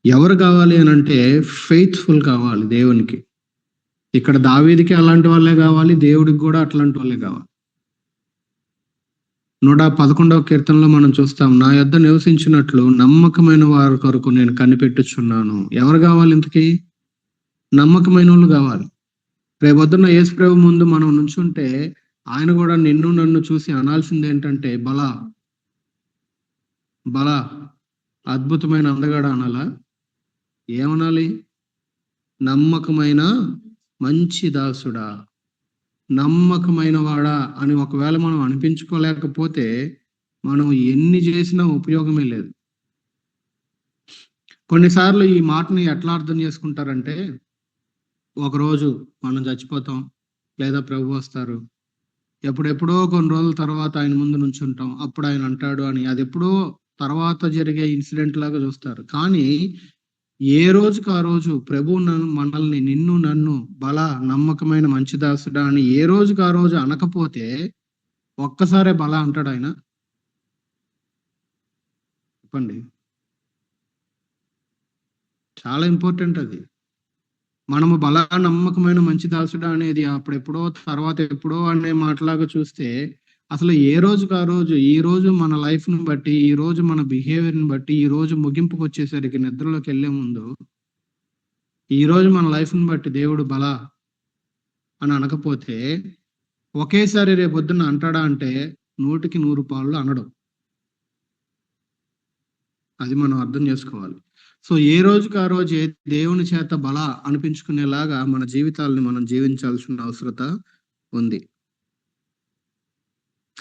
ఎవరు కావాలి అని అంటే ఫెయిత్ఫుల్ కావాలి దేవునికి. ఇక్కడ దావీదుకి అలాంటి వాళ్ళే కావాలి, దేవుడికి కూడా అట్లాంటి వాళ్ళే కావాలి. 111వ కీర్తనలో మనం చూస్తాం, నా యొద్ద నివసించినట్లు నమ్మకమైన వారి కొరకు నేను కనిపెట్టుచున్నాను. ఎవరు కావాలి ఇంతకీ? నమ్మకమైన వాళ్ళు కావాలి. రేపొద్దున్న యేసు ప్రభు ముందు మనం నుంచుంటే ఆయన కూడా నిన్ను నన్ను చూసి అనాల్సింది ఏంటంటే, బలా బలా అద్భుతమైన అందగాడ అనాలా? ఏమనాలి? నమ్మకమైన మంచి దాసుడా, నమ్మకమైన వాడా అని ఒకవేళ మనం అనిపించుకోలేకపోతే మనం ఎన్ని చేసినా ఉపయోగమే లేదు. కొన్నిసార్లు ఈ మాటని ఎట్లా అర్థం చేసుకుంటారంటే, ఒకరోజు మనం చచ్చిపోతాం, లేదా ప్రభు వస్తారు, ఎప్పుడెప్పుడో కొన్ని రోజుల తర్వాత ఆయన ముందు నుంచుంటాం, అప్పుడు ఆయన అంటాడు అని. అది ఎప్పుడో తర్వాత జరిగే ఇన్సిడెంట్ లాగా చూస్తారు. కానీ ఏ రోజుకి ఆ రోజు ప్రభు మనల్ని, నిన్ను నన్ను బల నమ్మకమైన మంచి దాసుడా అని ఏ రోజుకి ఆ రోజు అనకపోతే ఒక్కసారే బల అంటాడు ఆయన? చెప్పండి. చాలా ఇంపార్టెంట్ అది. మనము బల నమ్మకమైన మంచి దాసుడా అనేది అప్పుడెప్పుడో తర్వాత ఎప్పుడో అనే మాటలాగా చూస్తే, అసలు ఏ రోజుకి ఆ రోజు, ఈ రోజు మన లైఫ్ ని బట్టి, ఈ రోజు మన బిహేవియర్ ని బట్టి, ఈ రోజు ముగింపుకు వచ్చేసరికి నిద్రలోకి వెళ్లే ముందు, ఈ రోజు మన లైఫ్ ని బట్టి దేవుడు బల అని అనకపోతే ఒకేసారి రేపొద్దున అంటాడా అంటే 100కి 100 పాళ్ళు అనడం. అది మనం అర్థం చేసుకోవాలి. సో ఏ రోజుకి ఆ రోజే దేవుని చేత బల అనిపించుకునేలాగా మన జీవితాలను మనం జీవించాల్సిన అవసరత ఉంది.